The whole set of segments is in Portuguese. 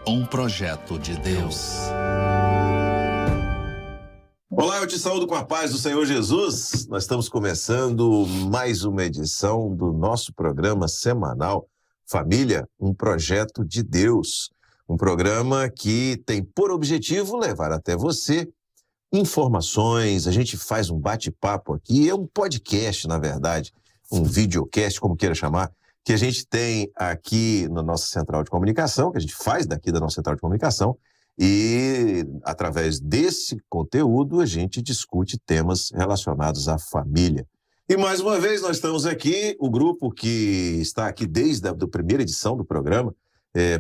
Um projeto de Deus. Olá, eu te saúdo com a paz do Senhor Jesus. Nós estamos começando mais uma edição do nosso programa semanal Família, um projeto de Deus. Um programa que tem por objetivo levar até você informações, a gente faz um bate-papo aqui, é um podcast, na verdade, um videocast, como queira chamar, que a gente tem aqui na nossa central de comunicação, que a gente faz daqui da nossa central de comunicação, e através desse conteúdo a gente discute temas relacionados à família. E mais uma vez nós estamos aqui, o grupo que está aqui desde a primeira edição do programa,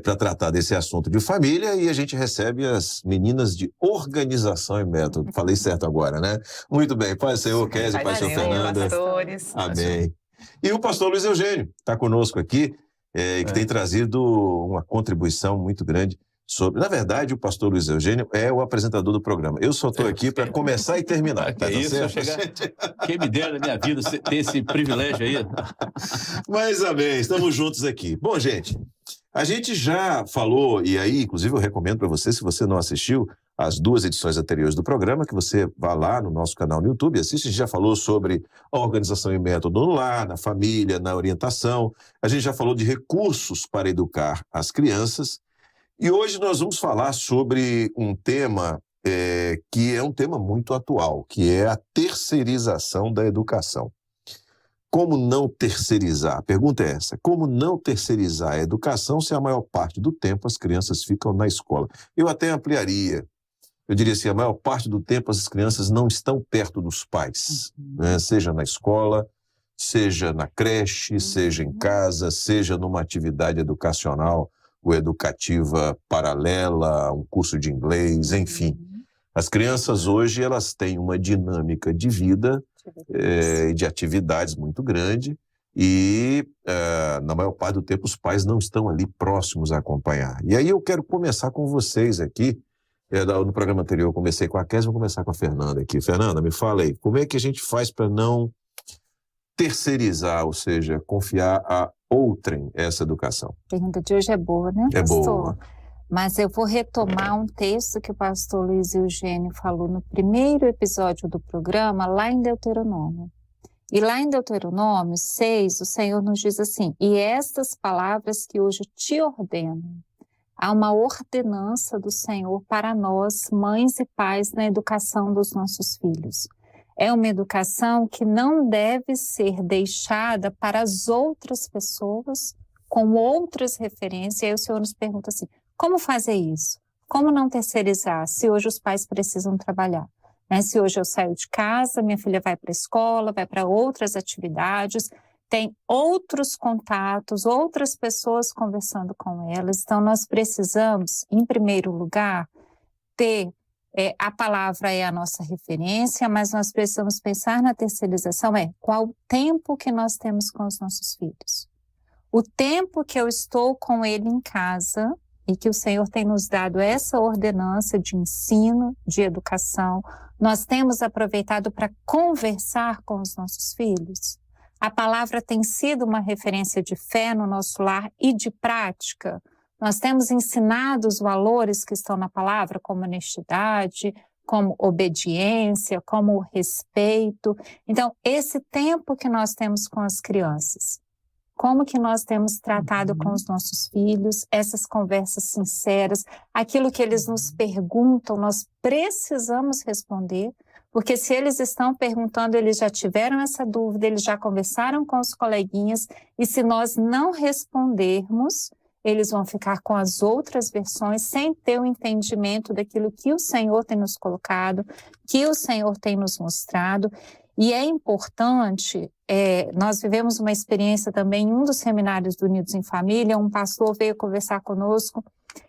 para tratar desse assunto de família, e a gente recebe as meninas de Organização e Método. Falei certo agora, né? Muito bem, Pai do Senhor Kézia, Pai do Senhor Fernanda. Pastores. Amém. E o pastor Luiz Eugênio está conosco aqui, que tem trazido uma contribuição muito grande sobre... Na verdade, o pastor Luiz Eugênio é o apresentador do programa. Eu só estou aqui para começar e terminar. Tá isso, quem me dera na minha vida ter esse privilégio aí. Mas amém, estamos juntos aqui. Bom, gente, a gente já falou, e aí, inclusive, eu recomendo para você, se você não assistiu as 2 edições anteriores do programa, que você vá lá no nosso canal no YouTube e assiste. A gente já falou sobre a organização e método no lar, na família, na orientação. A gente já falou de recursos para educar as crianças. E hoje nós vamos falar sobre um tema que é um tema muito atual, que é a terceirização da educação. Como não terceirizar? A pergunta é essa. Como não terceirizar a educação se a maior parte do tempo as crianças ficam na escola? Eu até ampliaria. Eu diria assim, a maior parte do tempo as crianças não estão perto dos pais, né? Seja na escola, seja na creche, seja em casa, seja numa atividade educacional ou educativa paralela, um curso de inglês, enfim. As crianças hoje elas têm uma dinâmica de vida e de atividades muito grande e, na maior parte do tempo, os pais não estão ali próximos a acompanhar. E aí eu quero começar com vocês aqui. No programa anterior eu comecei com a Kézia, vou começar com a Fernanda aqui. Fernanda, me fala aí, como é que a gente faz para não terceirizar, ou seja, confiar a outrem essa educação? A pergunta de hoje é boa, né, pastor? É boa. Mas eu vou retomar um texto que o pastor Luiz Eugênio falou no primeiro episódio do programa, lá em Deuteronômio. E lá em Deuteronômio 6, o Senhor nos diz assim: e estas palavras que hoje te ordeno. Há uma ordenança do Senhor para nós, mães e pais, na educação dos nossos filhos. É uma educação que não deve ser deixada para as outras pessoas, com outras referências. E aí o Senhor nos pergunta assim, como fazer isso? Como não terceirizar, se hoje os pais precisam trabalhar? Né? Se hoje eu saio de casa, minha filha vai para a escola, vai para outras atividades, tem outros contatos, outras pessoas conversando com elas. Então, nós precisamos, em primeiro lugar, ter, a palavra é a nossa referência, mas nós precisamos pensar na terceirização, qual o tempo que nós temos com os nossos filhos. O tempo que eu estou com ele em casa, e que o Senhor tem nos dado essa ordenança de ensino, de educação, nós temos aproveitado para conversar com os nossos filhos. A palavra tem sido uma referência de fé no nosso lar e de prática. Nós temos ensinado os valores que estão na palavra, como honestidade, como obediência, como respeito. Então, esse tempo que nós temos com as crianças, como que nós temos tratado com os nossos filhos, essas conversas sinceras, aquilo que eles nos perguntam, nós precisamos responder. Porque se eles estão perguntando, eles já tiveram essa dúvida, eles já conversaram com os coleguinhas, e se nós não respondermos, eles vão ficar com as outras versões sem ter o entendimento daquilo que o Senhor tem nos colocado, que o Senhor tem nos mostrado. E é importante, nós vivemos uma experiência também em um dos seminários do Unidos em Família, um pastor veio conversar conosco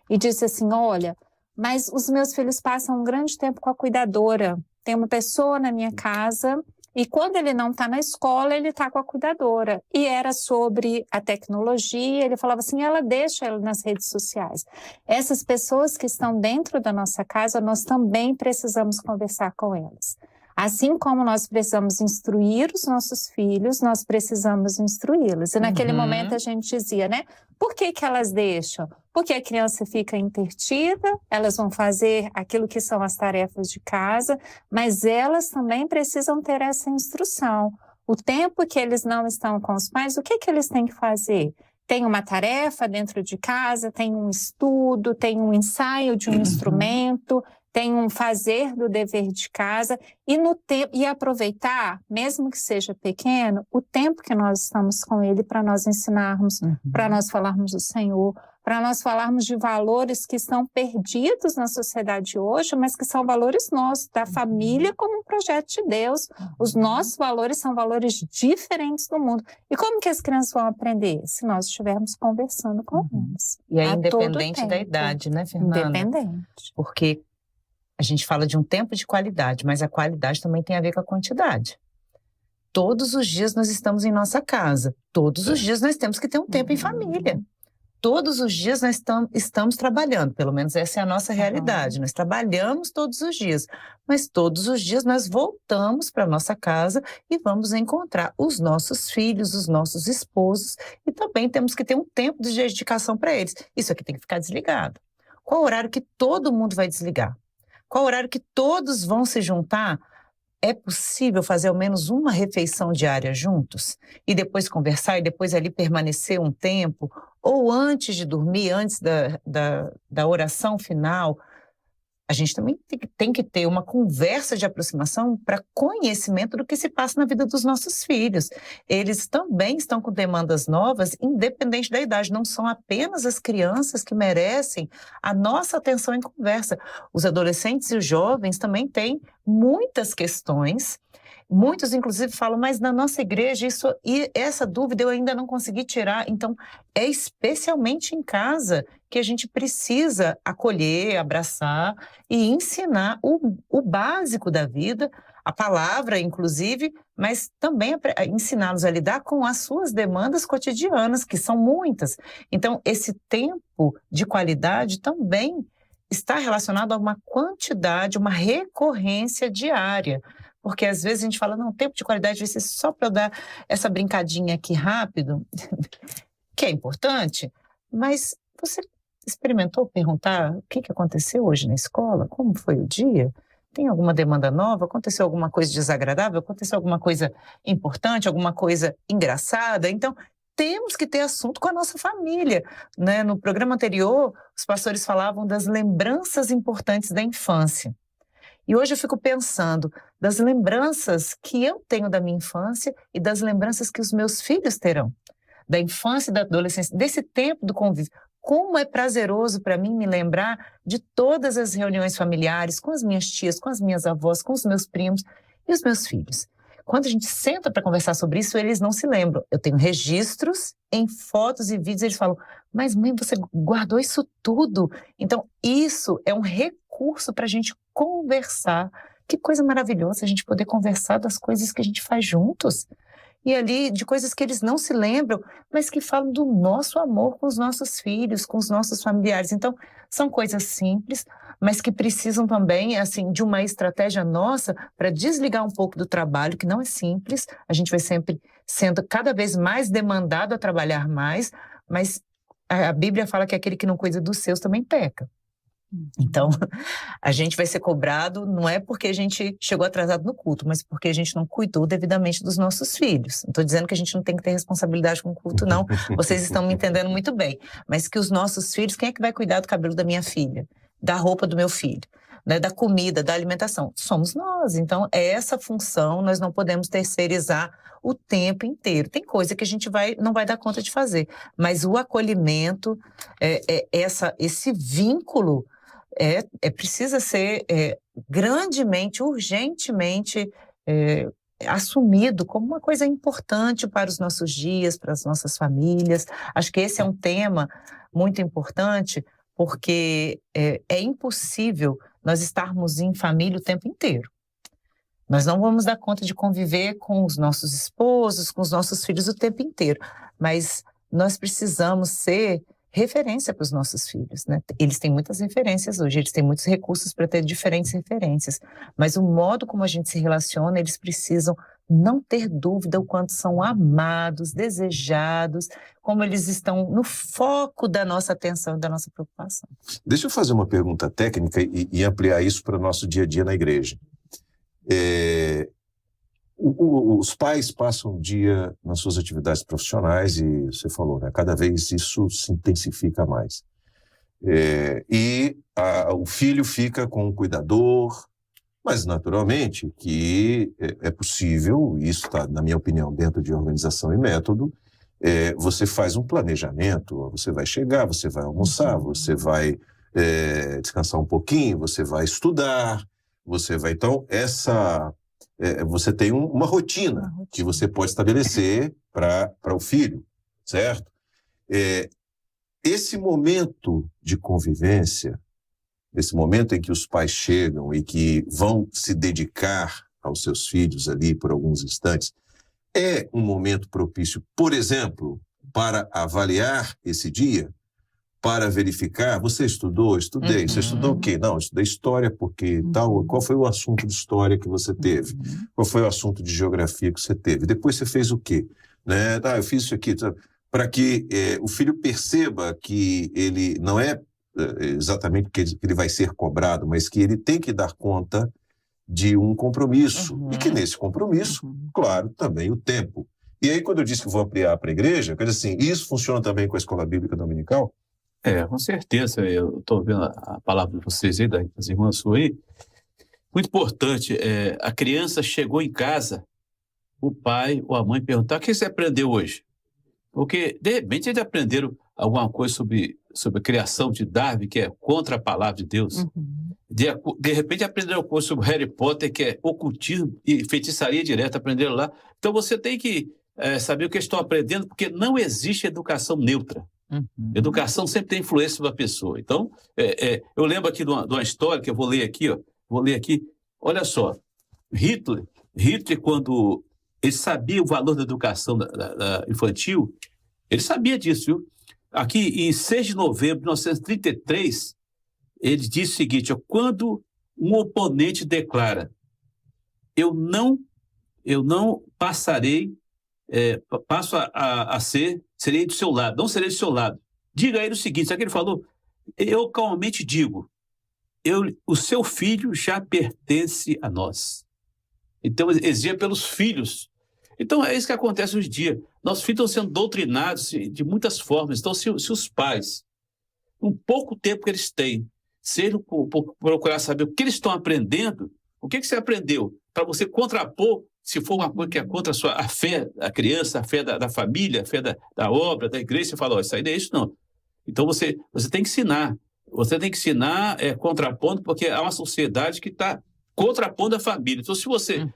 e disse assim, olha, mas os meus filhos passam um grande tempo com a cuidadora. Tem uma pessoa na minha casa e quando ele não está na escola, ele está com a cuidadora. E era sobre a tecnologia, ele falava assim, ela deixa ela nas redes sociais. Essas pessoas que estão dentro da nossa casa, nós também precisamos conversar com elas. Assim como nós precisamos instruir os nossos filhos, nós precisamos instruí-los. E naquele momento a gente dizia, né? Por que que elas deixam? Porque a criança fica interdita, elas vão fazer aquilo que são as tarefas de casa, mas elas também precisam ter essa instrução. O tempo que eles não estão com os pais, o que que eles têm que fazer? Tem uma tarefa dentro de casa, tem um estudo, tem um ensaio de um instrumento, tem um fazer do dever de casa e aproveitar, mesmo que seja pequeno, o tempo que nós estamos com ele para nós ensinarmos, para nós falarmos do Senhor, para nós falarmos de valores que estão perdidos na sociedade hoje, mas que são valores nossos, da família como um projeto de Deus. Os nossos valores são valores diferentes do mundo. E como que as crianças vão aprender? Se nós estivermos conversando com eles. E é independente da idade, né, Fernanda? Independente. Porque a gente fala de um tempo de qualidade, mas a qualidade também tem a ver com a quantidade. Todos os dias nós estamos em nossa casa. Todos os dias nós temos que ter um tempo em família. Todos os dias nós estamos trabalhando, pelo menos essa é a nossa realidade. Nós trabalhamos todos os dias, mas todos os dias nós voltamos para a nossa casa e vamos encontrar os nossos filhos, os nossos esposos, e também temos que ter um tempo de dedicação para eles. Isso aqui tem que ficar desligado. Qual o horário que todo mundo vai desligar? Qual o horário que todos vão se juntar? É possível fazer ao menos uma refeição diária juntos? E depois conversar e depois ali permanecer um tempo? Ou antes de dormir, antes da oração final, a gente também tem que ter uma conversa de aproximação para conhecimento do que se passa na vida dos nossos filhos. Eles também estão com demandas novas, independente da idade. Não são apenas as crianças que merecem a nossa atenção em conversa. Os adolescentes e os jovens também têm muitas questões. Muitos, inclusive, falam, mas na nossa igreja e essa dúvida eu ainda não consegui tirar. Então, é especialmente em casa que a gente precisa acolher, abraçar e ensinar o básico da vida, a palavra, inclusive, mas também ensiná-los a lidar com as suas demandas cotidianas, que são muitas. Então, esse tempo de qualidade também está relacionado a uma quantidade, uma recorrência diária. Porque às vezes a gente fala, não, tempo de qualidade vai ser só para eu dar essa brincadinha aqui rápido, que é importante, mas você experimentou perguntar o que aconteceu hoje na escola? Como foi o dia? Tem alguma demanda nova? Aconteceu alguma coisa desagradável? Aconteceu alguma coisa importante? Alguma coisa engraçada? Então, temos que ter assunto com a nossa família, né? No programa anterior, os pastores falavam das lembranças importantes da infância. E hoje eu fico pensando das lembranças que eu tenho da minha infância e das lembranças que os meus filhos terão. Da infância e da adolescência, desse tempo do convívio. Como é prazeroso para mim me lembrar de todas as reuniões familiares, com as minhas tias, com as minhas avós, com os meus primos e os meus filhos. Quando a gente senta para conversar sobre isso, eles não se lembram. Eu tenho registros em fotos e vídeos, eles falam, mas mãe, você guardou isso tudo? Então, isso é um recurso para a gente conversar. Que coisa maravilhosa a gente poder conversar das coisas que a gente faz juntos. E ali, de coisas que eles não se lembram, mas que falam do nosso amor com os nossos filhos, com os nossos familiares. Então, são coisas simples, mas que precisam também, assim, de uma estratégia nossa para desligar um pouco do trabalho, que não é simples. A gente vai sempre sendo cada vez mais demandado a trabalhar mais, mas a Bíblia fala que aquele que não cuida dos seus também peca. Então, a gente vai ser cobrado, não é porque a gente chegou atrasado no culto, mas porque a gente não cuidou devidamente dos nossos filhos. Não estou dizendo que a gente não tem que ter responsabilidade com o culto, não. Vocês estão me entendendo muito bem. Mas que os nossos filhos, quem é que vai cuidar do cabelo da minha filha? Da roupa do meu filho? Né? Da comida, da alimentação? Somos nós. Então, é essa função, nós não podemos terceirizar o tempo inteiro. Tem coisa que a gente não vai dar conta de fazer. Mas o acolhimento, esse vínculo, precisa ser grandemente, urgentemente assumido como uma coisa importante para os nossos dias, para as nossas famílias. Acho que esse é um tema muito importante, porque é impossível nós estarmos em família o tempo inteiro. Nós não vamos dar conta de conviver com os nossos esposos, com os nossos filhos o tempo inteiro, mas nós precisamos ser referência para os nossos filhos, né? Eles têm muitas referências hoje, eles têm muitos recursos para ter diferentes referências, mas o modo como a gente se relaciona, eles precisam não ter dúvida o quanto são amados, desejados, como eles estão no foco da nossa atenção e da nossa preocupação. Deixa eu fazer uma pergunta técnica e ampliar isso para o nosso dia a dia na igreja. Os pais passam o dia nas suas atividades profissionais e você falou, né? Cada vez isso se intensifica mais. O filho fica com o cuidador, mas naturalmente que é possível, isso está, na minha opinião, dentro de organização e método, você faz um planejamento, você vai chegar, você vai almoçar, você vai descansar um pouquinho, você vai estudar, você vai... Então, você tem uma rotina que você pode estabelecer para o filho, certo? Esse momento de convivência, esse momento em que os pais chegam e que vão se dedicar aos seus filhos ali por alguns instantes, é um momento propício, por exemplo, para avaliar esse dia, para verificar, você estudou? Estudei. Você estudou o quê? Não, eu estudei história porque tal. Qual foi o assunto de história que você teve? Qual foi o assunto de geografia que você teve? Depois você fez o quê? Né? Eu fiz isso aqui. Para que o filho perceba que ele não é exatamente que ele vai ser cobrado, mas que ele tem que dar conta de um compromisso. E que nesse compromisso, claro, também o tempo. E aí, quando eu disse que vou ampliar para a igreja, quer dizer assim, isso funciona também com a escola bíblica dominical? Com certeza. Eu estou vendo a palavra de vocês aí, das irmãs suas aí. Muito importante, a criança chegou em casa, o pai ou a mãe perguntar: o que você aprendeu hoje? Porque, de repente, eles aprenderam alguma coisa sobre a criação de Darwin, que é contra a palavra de Deus. De repente, aprenderam alguma coisa sobre Harry Potter, que é ocultismo e feitiçaria direta, aprenderam lá. Então, você tem que saber o que eles estão aprendendo, porque não existe educação neutra. Educação sempre tem influência sobre a pessoa. Então, eu lembro aqui de uma história que eu vou ler aqui. Olha só, Hitler, quando ele sabia o valor da educação da infantil, ele sabia disso, viu? Aqui, em 6 de novembro de 1933, ele disse o seguinte: quando um oponente declara, eu não passarei, passo a ser, serei do seu lado, não serei do seu lado. Diga a ele o seguinte, sabe o que ele falou? Eu calmamente digo, o seu filho já pertence a nós. Então, exigia pelos filhos. Então, é isso que acontece hoje em dia. Nossos filhos estão sendo doutrinados de muitas formas. Então, se os pais, um pouco tempo que eles têm, se eles procurar saber o que eles estão aprendendo, o que você aprendeu, para você contrapor, se for uma coisa que é contra a fé da criança, a fé da família, a fé da obra, da igreja, você fala, isso aí não é isso, não. Então, você tem que ensinar. Você tem que ensinar contrapondo, porque há uma sociedade que está contrapondo a família. Então, se você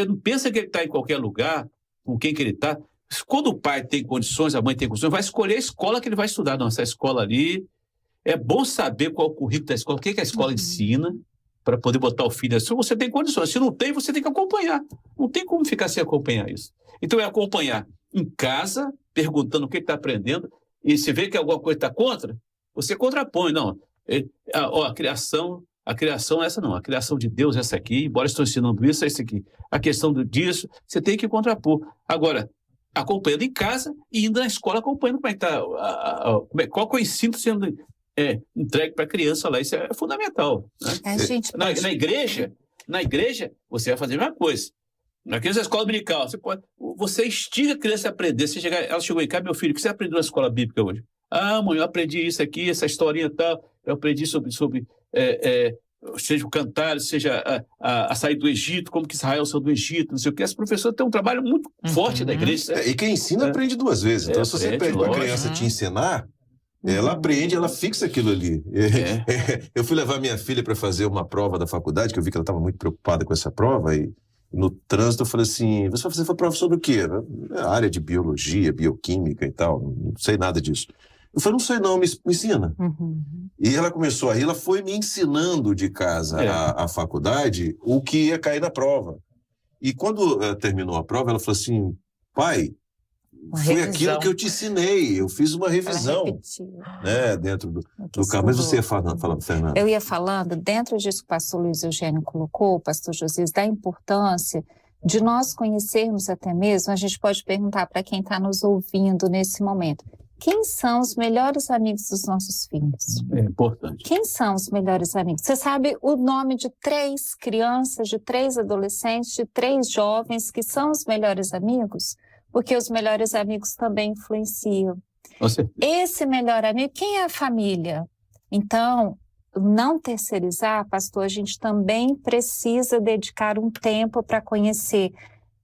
não pensa que ele está em qualquer lugar, com quem que ele está, quando o pai tem condições, a mãe tem condições, vai escolher a escola que ele vai estudar. Não, essa escola ali, é bom saber qual é o currículo da escola, o que a escola ensina, para poder botar o filho. Se você tem condições, se não tem, você tem que acompanhar. Não tem como ficar sem acompanhar isso. Então, é acompanhar em casa, perguntando o que ele está aprendendo, e se vê que alguma coisa está contra, você contrapõe. Não, a criação essa não, a criação de Deus essa aqui, embora estou ensinando isso, é isso aqui. A questão disso, você tem que contrapor. Agora, acompanhando em casa e indo na escola acompanhando como é que está, qual que é o ensino sendo entregue para a criança lá, isso é fundamental. Né? Na igreja, você vai fazer a mesma coisa. Na criança da escola dominical, você instiga a criança a aprender. Ela chegou em casa, meu filho, o que você aprendeu na escola bíblica hoje? Ah, mãe, eu aprendi isso aqui, essa historinha e tal, eu aprendi sobre seja o cantar, seja a sair do Egito, como que Israel saiu do Egito, não sei o que. Esse professor tem um trabalho muito forte da igreja. E quem ensina aprende duas vezes. Então, se você pede para a criança te ensinar, ela aprende, ela fixa aquilo ali. Eu fui levar minha filha para fazer uma prova da faculdade, que eu vi que ela estava muito preocupada com essa prova, e no trânsito eu falei assim, você vai fazer prova sobre o quê? A área de biologia, bioquímica e tal, não sei nada disso. Eu falei, não sei não, me ensina. E ela começou a rir, ela foi me ensinando de casa a faculdade o que ia cair na prova. E quando terminou a prova, ela falou assim, pai, foi aquilo que eu te ensinei. Eu fiz uma revisão, né, dentro do carro. Mas você ia falando, Fernanda. Eu ia falando, dentro disso que o pastor Luiz Eugênio colocou, o pastor Josias, da importância de nós conhecermos até mesmo, a gente pode perguntar para quem está nos ouvindo nesse momento, quem são os melhores amigos dos nossos filhos? É importante. Quem são os melhores amigos? Você sabe o nome de 3 crianças, de 3 adolescentes, de 3 jovens que são os melhores amigos? Porque os melhores amigos também influenciam. Esse melhor amigo, quem é a família? Então, não terceirizar, pastor, a gente também precisa dedicar um tempo para conhecer.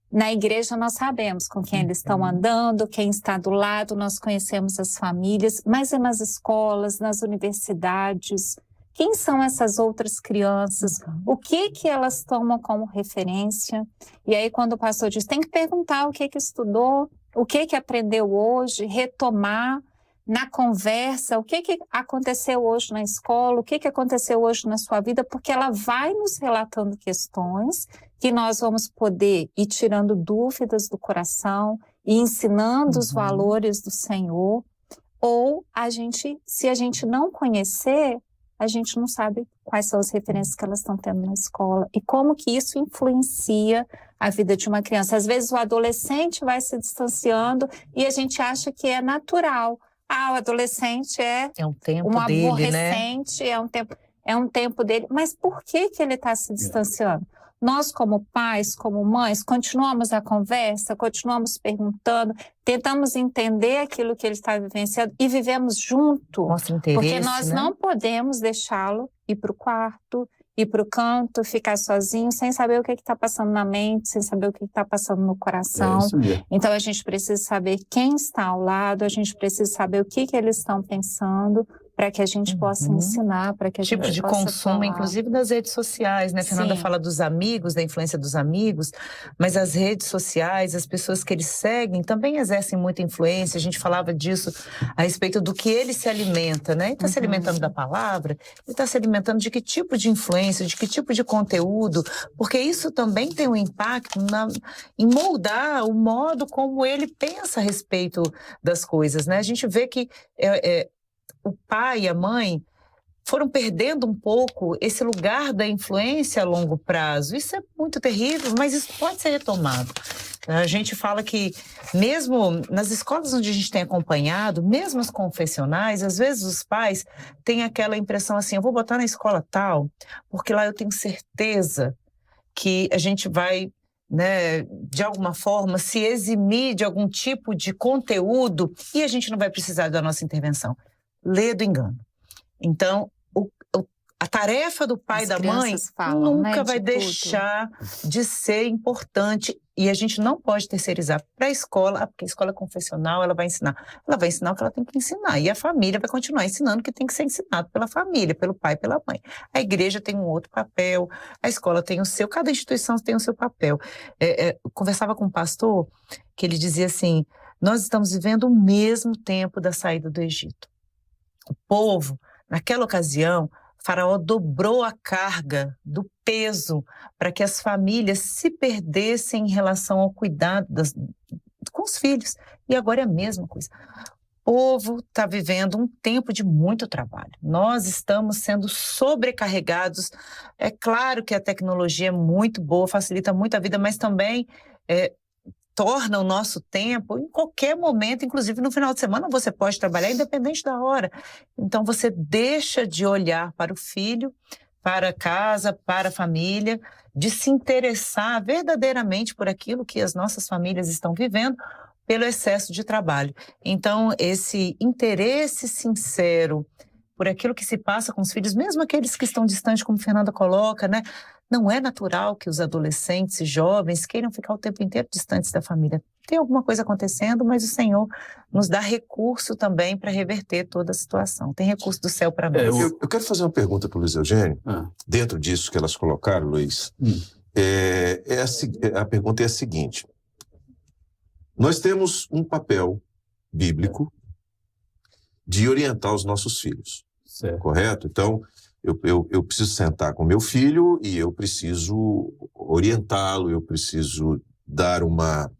Na igreja nós sabemos com quem eles estão andando, quem está do lado, nós conhecemos as famílias, mas é nas escolas, nas universidades. Quem são essas outras crianças? O que elas tomam como referência? E aí quando o pastor diz, tem que perguntar o que estudou, o que aprendeu hoje, retomar na conversa, o que aconteceu hoje na escola, o que aconteceu hoje na sua vida, porque ela vai nos relatando questões que nós vamos poder ir tirando dúvidas do coração e ensinando os valores do Senhor, ou se a gente não conhecer, a gente não sabe quais são as referências que elas estão tendo na escola e como que isso influencia a vida de uma criança. Às vezes o adolescente vai se distanciando e a gente acha que é natural. O adolescente é um tempo um dele, aborrecente, né? é um tempo dele. Mas por que ele está se distanciando? Nós, como pais, como mães, continuamos a conversa, continuamos perguntando, tentamos entender aquilo que ele está vivenciando e vivemos junto. Mostra interesse, porque nós não podemos deixá-lo ir para o quarto, ir para o canto, ficar sozinho, sem saber o que está passando na mente, sem saber o que está passando no coração. Então, a gente precisa saber quem está ao lado, a gente precisa saber o que eles estão pensando, para que a gente possa ensinar, para que a gente possa tipo de consumo, falar. Inclusive das redes sociais, né? Fernanda fala dos amigos, da influência dos amigos, mas as redes sociais, as pessoas que eles seguem também exercem muita influência. A gente falava disso a respeito do que ele se alimenta, né? Ele está se alimentando da palavra, ele está se alimentando de que tipo de influência, de que tipo de conteúdo, porque isso também tem um impacto em moldar o modo como ele pensa a respeito das coisas, né? A gente vê que o pai e a mãe foram perdendo um pouco esse lugar da influência a longo prazo. Isso é muito terrível, mas isso pode ser retomado. A gente fala que mesmo nas escolas onde a gente tem acompanhado, mesmo as confessionais, às vezes os pais têm aquela impressão assim, eu vou botar na escola tal, porque lá eu tenho certeza que a gente vai, né, de alguma forma, se eximir de algum tipo de conteúdo e a gente não vai precisar da nossa intervenção. Lê do engano. Então, a tarefa do pai e da mãe nunca vai deixar de ser importante e a gente não pode terceirizar para a escola, porque a escola confessional ela vai ensinar o que ela tem que ensinar e a família vai continuar ensinando o que tem que ser ensinado pela família, pelo pai e pela mãe. A igreja tem um outro papel, a escola tem o seu, cada instituição tem o seu papel. Eu conversava com um pastor que ele dizia assim, nós estamos vivendo o mesmo tempo da saída do Egito. O povo, naquela ocasião, Faraó dobrou a carga do peso para que as famílias se perdessem em relação ao cuidado com os filhos. E agora é a mesma coisa. O povo está vivendo um tempo de muito trabalho. Nós estamos sendo sobrecarregados. É claro que a tecnologia é muito boa, facilita muito a vida, mas também torna o nosso tempo, em qualquer momento, inclusive no final de semana, você pode trabalhar independente da hora. Então, você deixa de olhar para o filho, para a casa, para a família, de se interessar verdadeiramente por aquilo que as nossas famílias estão vivendo, pelo excesso de trabalho. Então, esse interesse sincero por aquilo que se passa com os filhos, mesmo aqueles que estão distantes, como a Fernanda coloca, né? Não é natural que os adolescentes e jovens queiram ficar o tempo inteiro distantes da família. Tem alguma coisa acontecendo, mas o Senhor nos dá recurso também para reverter toda a situação. Tem recurso do céu para nós. Eu quero fazer uma pergunta para o Luiz Eugênio. Dentro disso que elas colocaram, Luiz, a pergunta é a seguinte. Nós temos um papel bíblico de orientar os nossos filhos, correto? Então, eu preciso sentar com meu filho e eu preciso orientá-lo, eu preciso dar uma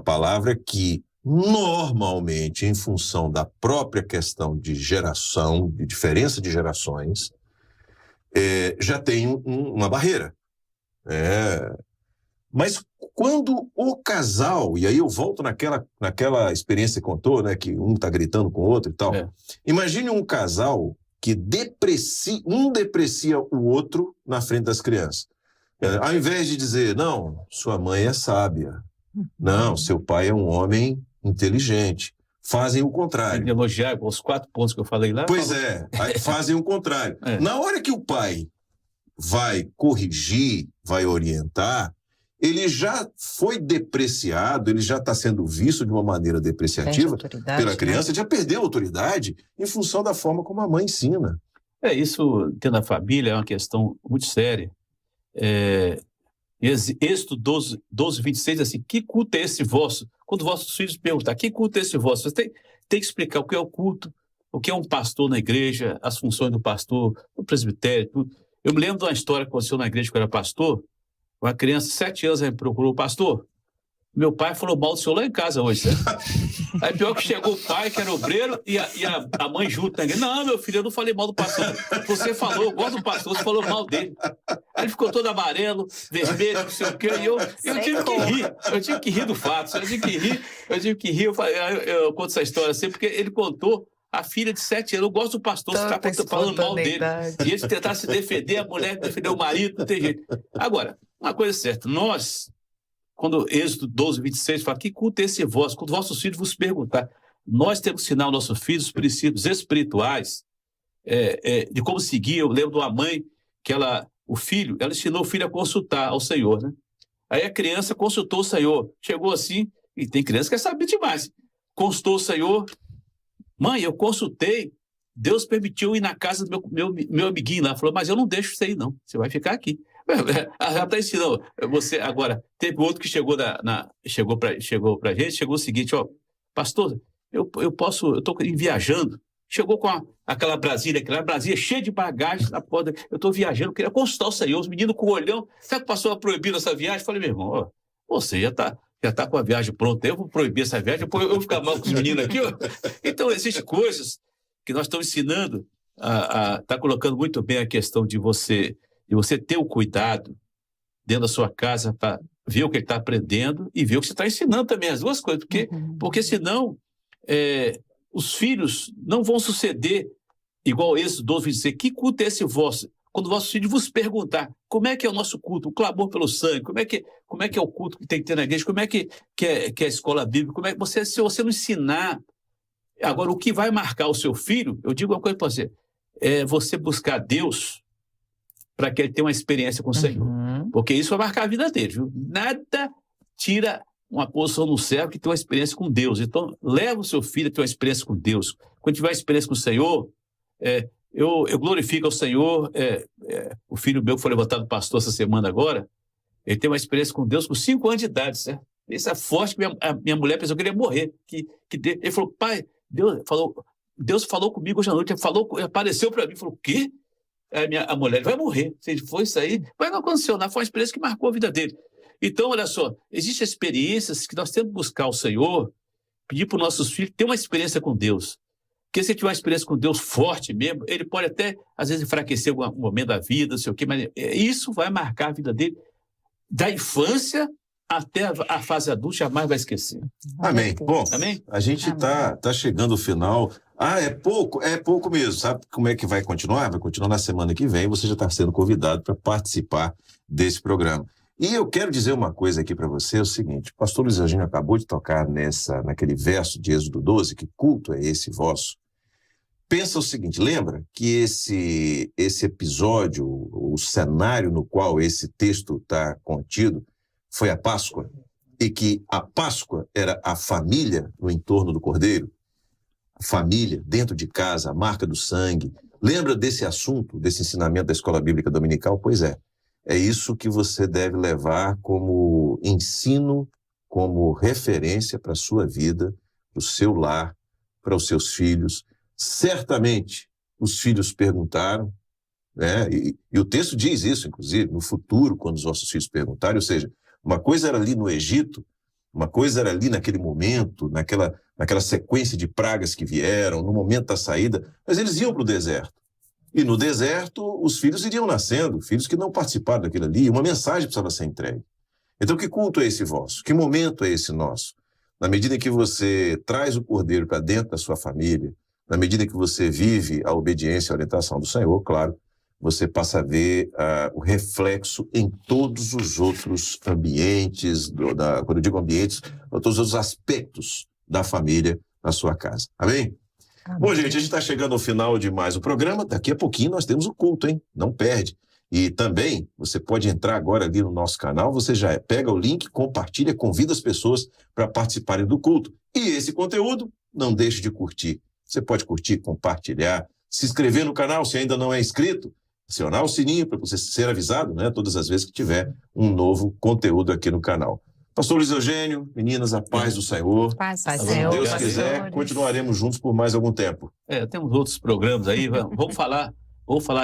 palavra que normalmente, em função da própria questão de geração, de diferença de gerações, já tem uma barreira. Mas quando o casal, e aí eu volto naquela experiência que contou, né, que um está gritando com o outro e tal. Imagine um casal que um deprecia o outro na frente das crianças. Ao invés de dizer, não, sua mãe é sábia, não, seu pai é um homem inteligente, fazem o contrário. Tem que elogiar os 4 pontos que eu falei lá. Pois aí fazem o contrário. Na hora que o pai vai corrigir, vai orientar, ele já foi depreciado, ele já está sendo visto de uma maneira depreciativa pela criança, já perdeu a autoridade em função da forma como a mãe ensina. Isso, tendo a família, é uma questão muito séria. Êxodo 12, 26, assim, que culto é esse vosso? Quando vossos filhos perguntar, que culto é esse vosso? Você tem que explicar o que é o culto, o que é um pastor na igreja, as funções do pastor, do presbitério, tudo. Eu me lembro de uma história que aconteceu na igreja que eu era pastor. Uma criança de 7 anos me procurou, pastor, meu pai falou mal do senhor lá em casa hoje, certo? Aí pior que chegou o pai, que era obreiro, e a mãe junto. Né? Não, meu filho, eu não falei mal do pastor. Você falou, eu gosto do pastor, você falou mal dele. Aí ele ficou todo amarelo, vermelho, não sei o quê, e eu tive que rir. Eu tive que rir do fato, eu tive que rir. Eu conto essa história sempre, porque ele contou a filha de 7 anos, eu gosto do pastor, você está falando mal dele. E ele tentar se defender, a mulher defender o marido, não tem jeito. Agora, uma coisa é certa, nós, quando Êxodo 12, 26 fala, que culto é esse vosso? Quando vossos filhos vos perguntar, nós temos que ensinar aos nossos filhos os princípios espirituais, de como seguir. Eu lembro de uma mãe que ela ensinou o filho a consultar ao Senhor, né? Aí a criança consultou o Senhor, chegou assim, e tem criança que quer saber demais, consultou o Senhor, mãe, eu consultei, Deus permitiu ir na casa do meu amiguinho lá, falou, mas eu não deixo você ir não, você vai ficar aqui. Ela está ensinando. Você, agora, teve outro que chegou pra gente, chegou o seguinte, ó, pastor, eu estou viajando, chegou com aquela Brasília cheia de bagagem na porta, eu estou viajando, queria consultar o Senhor, os meninos com o olhão, sabe que passou a proibir essa viagem? Eu falei, meu irmão, ó, você já está com a viagem pronta, eu vou proibir essa viagem, depois eu vou ficar mal com os meninos aqui, ó. Então, existem coisas que nós estamos ensinando, está colocando muito bem a questão de você ter o cuidado dentro da sua casa para ver o que ele está aprendendo e ver o que você está ensinando também, as duas coisas, porque senão os filhos não vão suceder igual esse 12, 26. Que culto é esse vosso? Quando vossos filhos vos perguntar como é que é o nosso culto, o clamor pelo sangue, como é que é o culto que tem que ter na igreja, como é que é a escola bíblica, como é que se você não ensinar. Agora, o que vai marcar o seu filho, eu digo uma coisa para você, é você buscar Deus para que ele tenha uma experiência com o Senhor. Porque isso vai marcar a vida dele, viu? Nada tira uma posição no céu que tem uma experiência com Deus. Então, leva o seu filho a ter uma experiência com Deus. Quando tiver uma experiência com o Senhor, eu glorifico ao Senhor. O filho meu que foi levantado pastor essa semana agora, ele tem uma experiência com Deus com 5 anos de idade, certo? Isso é forte, que a minha mulher pensou que ele ia morrer. Ele falou, pai, Deus falou comigo hoje à noite, apareceu para mim, falou, o quê? A mulher vai morrer. Se foi isso aí, vai não acontecer, não. Foi uma experiência que marcou a vida dele. Então, olha só, existem experiências que nós temos que buscar o Senhor, pedir para os nossos filhos ter uma experiência com Deus. Porque se ele tiver uma experiência com Deus forte mesmo, ele pode até, às vezes, enfraquecer algum momento da vida, não sei o quê, mas isso vai marcar a vida dele da infância até a fase adulta, jamais vai esquecer. Amém. Bom, amém? A gente está chegando ao final. É pouco mesmo. Sabe como é que vai continuar? Vai continuar na semana que vem. Você já está sendo convidado para participar desse programa. E eu quero dizer uma coisa aqui para você, é o seguinte, o pastor Luiz Eugênio acabou de tocar naquele verso de Êxodo 12, que culto é esse vosso? Pensa o seguinte, lembra que esse episódio, o cenário no qual esse texto está contido, foi a Páscoa, e que a Páscoa era a família no entorno do Cordeiro, a família dentro de casa, a marca do sangue. Lembra desse assunto, desse ensinamento da Escola Bíblica Dominical? Pois é isso que você deve levar como ensino, como referência para a sua vida, para o seu lar, para os seus filhos. Certamente os filhos perguntaram, né? E o texto diz isso, inclusive, no futuro, quando os vossos filhos perguntarem, ou seja, uma coisa era ali no Egito, Uma coisa era ali naquele momento, naquela sequência de pragas que vieram, no momento da saída, mas eles iam para o deserto. E no deserto, os filhos iriam nascendo, filhos que não participaram daquilo ali, e uma mensagem precisava ser entregue. Então, que culto é esse vosso? Que momento é esse nosso? Na medida em que você traz o cordeiro para dentro da sua família, na medida em que você vive a obediência e a orientação do Senhor, claro, você passa a ver o reflexo em todos os outros ambientes, quando eu digo ambientes, todos os outros aspectos da família na sua casa. Amém? Bom, gente, a gente está chegando ao final de mais um programa. Daqui a pouquinho nós temos o culto, hein? Não perde. E também você pode entrar agora ali no nosso canal, você já pega o link, compartilha, convida as pessoas para participarem do culto. E esse conteúdo, não deixe de curtir. Você pode curtir, compartilhar, se inscrever no canal se ainda não é inscrito, acionar o sininho para você ser avisado, né, todas as vezes que tiver um novo conteúdo aqui no canal. Pastor Luiz Eugênio, meninas, a paz do Senhor. Paz do Paz do Se Senhor. Deus Pastores. quiser, continuaremos juntos por mais algum tempo. Temos outros programas aí. Vamos falar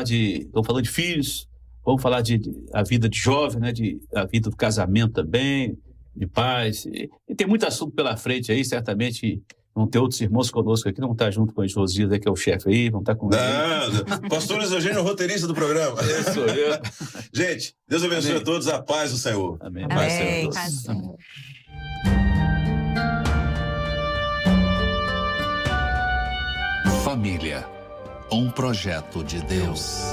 de filhos, vamos falar de a vida de jovem, né? A vida do casamento também, de paz. E tem muito assunto pela frente aí, certamente vão ter outros irmãos conosco aqui, não estar junto com o Josias, que é o chefe aí, vão estar com ele. Não, Pastor Luiz Eugênio, roteirista do programa. Esse sou eu. Gente, Deus abençoe Amém. a todos, a paz do Senhor. Amém. Amém. Paz seja a todos. Paz do Senhor. Família, um projeto de Deus.